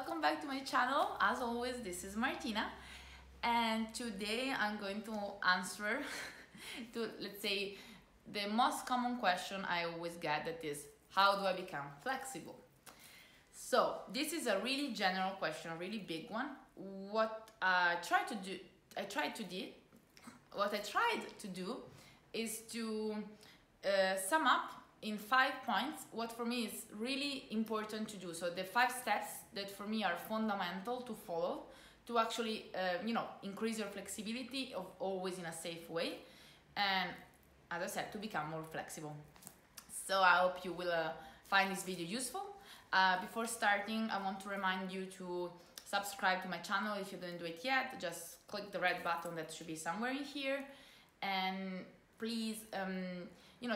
welcome back to my channel. As always, this is Martina, and today I'm going to answer to, let's say, the most common question I always get, that is, how do I become flexible? So this is a really general question, a really big one. What I tried to do is to sum up in 5 points what for me is really important to do. So the 5 steps that for me are fundamental to follow to actually increase your flexibility of always in a safe way, and as I said, to become more flexible. So I hope you will find this video useful. Before starting, I want to remind you to subscribe to my channel if you didn't do it yet. Just click the red button that should be somewhere in here, and please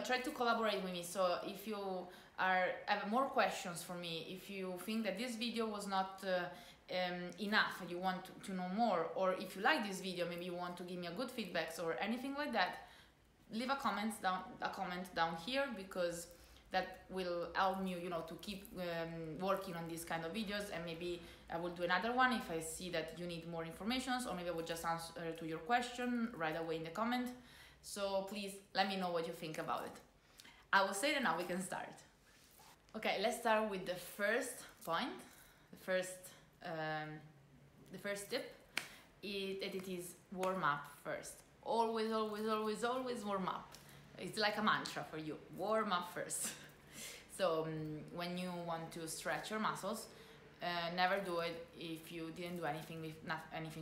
try to collaborate with me. So if you have more questions for me, if you think that this video was not enough, you want to know more, or if you like this video, maybe you want to give me a good feedback or anything like that, leave a comment down here, because that will help me to keep working on these kind of videos, and maybe I will do another one if I see that you need more information, or maybe I will just answer to your question right away in the comment. So please let me know what you think about it. I will say that now we can start. Okay, let's start with the first point. The first tip is that it is warm up first. Always warm up. It's like a mantra for you. Warm up first. So when you want to stretch your muscles, never do it if you didn't do anything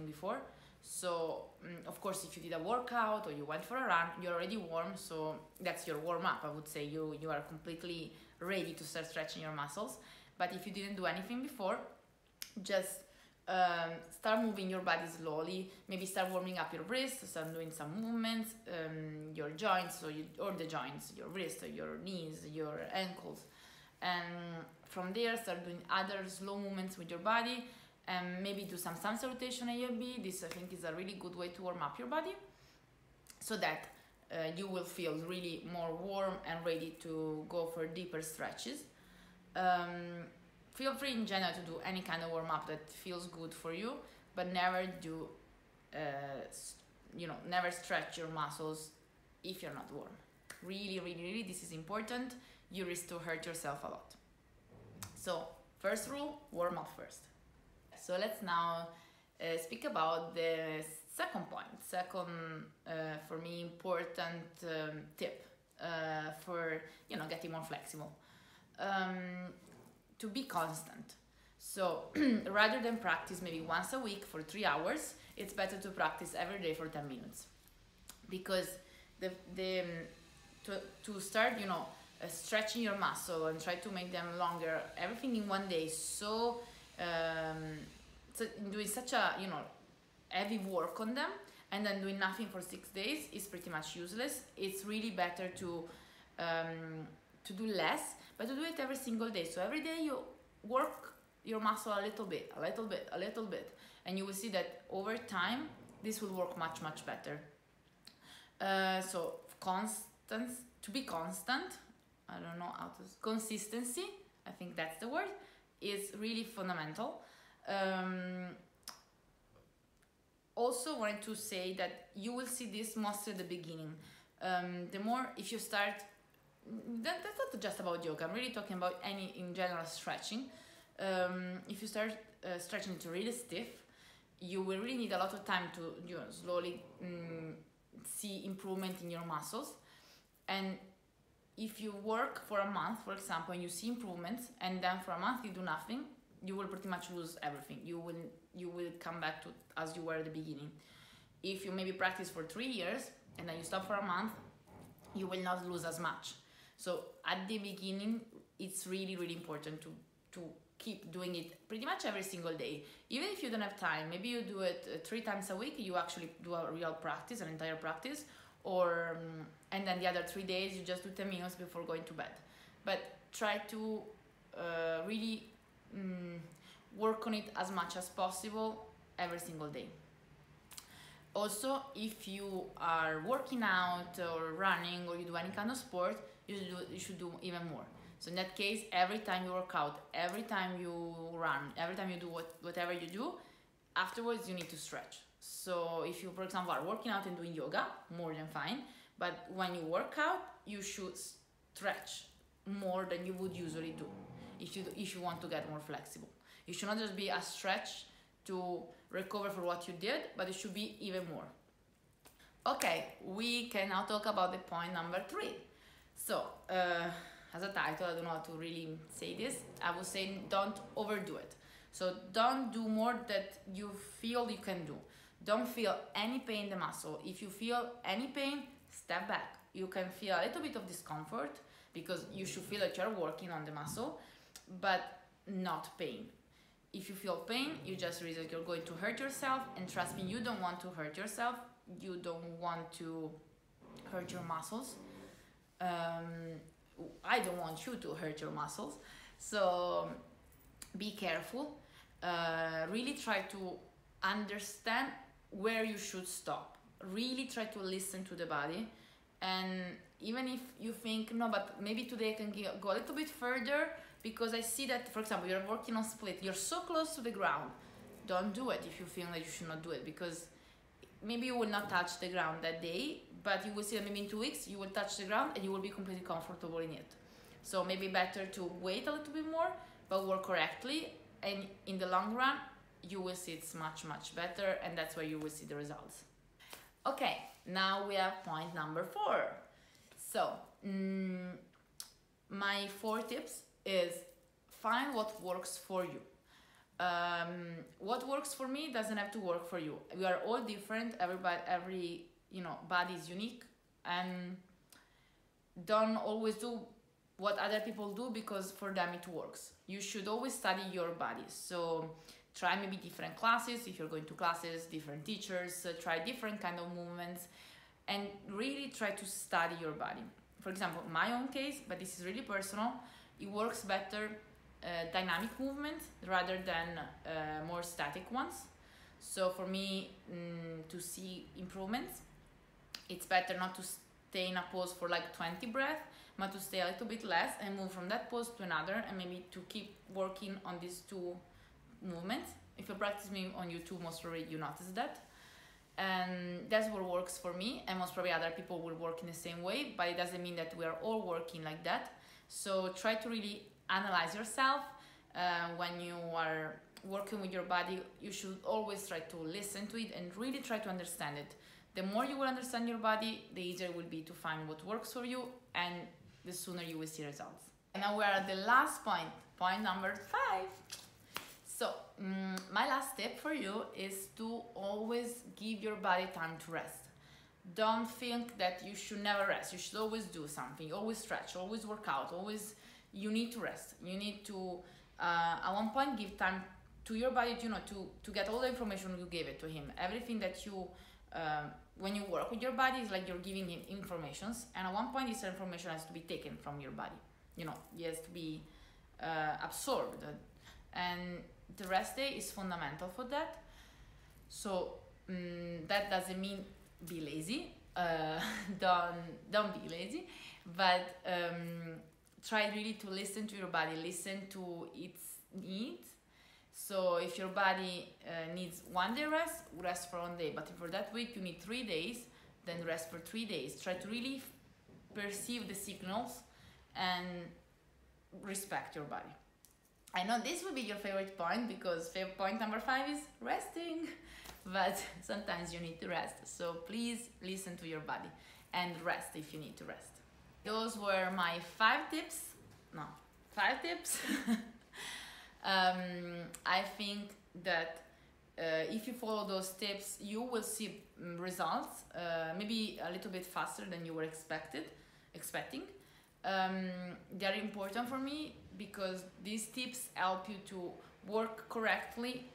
before. So of course, if you did a workout or you went for a run, you're already warm, so that's your warm-up. I would say you are completely ready to start stretching your muscles. But if you didn't do anything before, just start moving your body slowly. Maybe start warming up your wrists, start doing some movements, your joints or the joints, your wrists, your knees, your ankles, and from there start doing other slow movements with your body. And maybe do some sunset rotation A and B. This I think is a really good way to warm up your body, so that you will feel really more warm and ready to go for deeper stretches. Feel free in general to do any kind of warm up that feels good for you, but never do never stretch your muscles if you're not warm. Really, this is important. You risk to hurt yourself a lot. So first rule, warm up first. So let's now speak about the second point, for me important tip for getting more flexible. To be constant. So rather than practice maybe once a week for 3 hours, it's better to practice every day for 10 minutes, because to start stretching your muscle and try to make them longer, everything in one day, so doing such a heavy work on them and then doing nothing for 6 days is pretty much useless. It's really better to do less, but to do it every single day. So every day you work your muscle a little bit, and you will see that over time this will work much better. So to be constant, I don't know how to, consistency, I think that's the word, is really fundamental. Also wanted to say that you will see this mostly at the beginning. The more, if you start, that's not just about yoga, I'm really talking about in general stretching. If you start stretching to really stiff, you will really need a lot of time to slowly see improvement in your muscles. And if you work for a month, for example, and you see improvements, and then for a month you do nothing, you will pretty much lose everything. You will come back to as you were at the beginning. If you maybe practice for 3 years and then you stop for a month, you will not lose as much. So at the beginning, it's really important to keep doing it pretty much every single day. Even if you don't have time, maybe you do it 3 times a week, you actually do a real practice, an entire practice, and then the other 3 days you just do 10 minutes before going to bed. But try to really work on it as much as possible every single day. Also, if you are working out or running, or you do any kind of sport, you should do even more. So in that case, every time you work out, every time you run, every time you do whatever you do, afterwards you need to stretch. So if you, for example, are working out and doing yoga, more than fine. But when you work out, you should stretch more than you would usually do if you want to get more flexible. It should not just be a stretch to recover for what you did, but it should be even more. Okay, we can now talk about the point number 3. So, as a title, I don't know how to really say this. I would say don't overdo it. So don't do more that you feel you can do. Don't feel any pain in the muscle. If you feel any pain, step back. You can feel a little bit of discomfort because you should feel that you're working on the muscle, but not pain. If you feel pain, you just realize you're going to hurt yourself, and trust me, you don't want to hurt yourself. You don't want to hurt your muscles. I don't want you to hurt your muscles. So be careful. Really try to understand where you should stop. Really try to listen to the body. And even if you think, no, but maybe today I can go a little bit further because I see that, for example, you're working on split, you're so close to the ground. Don't do it if you feel that you should not do it, because maybe you will not touch the ground that day, but you will see that maybe in 2 weeks you will touch the ground and you will be completely comfortable in it. So maybe better to wait a little bit more, but work correctly, and in the long run you will see it's much better, and that's where you will see the results. Okay, now we have point number 4. So my 4 tips is find what works for you. What works for me doesn't have to work for you. We are all different. Every body is unique, and don't always do what other people do because for them it works. You should always study your body. So try maybe different classes if you're going to classes, different teachers, try different kind of movements, and really try to study your body. For example, my own case, but this is really personal, it works better dynamic movements rather than more static ones. So for me, to see improvements, it's better not to stay in a pose for like 20 breaths, but to stay a little bit less and move from that pose to another, and maybe to keep working on these 2 movements. If you practice me on YouTube, most probably you notice that. And that's what works for me, and most probably other people will work in the same way, but it doesn't mean that we are all working like that. So try to really analyze yourself. When you are working with your body, you should always try to listen to it and really try to understand it. The more you will understand your body, the easier it will be to find what works for you, and the sooner you will see results. And now we are at the last point number 5. So my last tip for you is to always give your body time to rest. Don't think that you should never rest. You should always do something, always stretch, always work out, always. You need to rest. You need to at one point give time to your body to get all the information you gave it to him. Everything that you when you work with your body is like you're giving him informations, and at one point this information has to be taken from your body. It has to be absorbed, and the rest day is fundamental for that. So that doesn't mean be lazy. Don't be lazy, but try really to listen to your body, listen to its needs. So if your body needs 1 day rest for 1 day, but if for that week you need 3 days, then rest for 3 days. Try to really perceive the signals and respect your body. I know this would be your favorite point, because point number 5 is resting, but sometimes you need to rest. So please listen to your body and rest if you need to rest. Those were my 5 tips. I think that if you follow those tips, you will see results, maybe a little bit faster than you were expecting. They're important for me because these tips help you to work correctly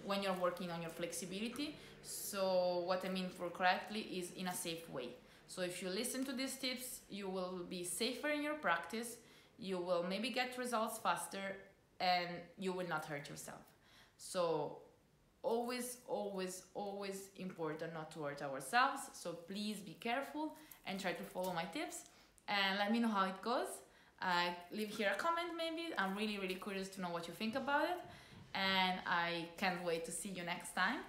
when you're working on your flexibility. So what I mean for correctly is in a safe way. So if you listen to these tips, you will be safer in your practice, you will maybe get results faster, and you will not hurt yourself. So always important not to hurt ourselves. So please be careful and try to follow my tips, and let me know how it goes. Leave here a comment maybe. I'm really, really curious to know what you think about it. And I can't wait to see you next time.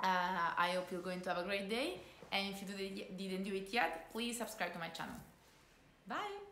I hope you're going to have a great day. And if you didn't do it yet, please subscribe to my channel. Bye!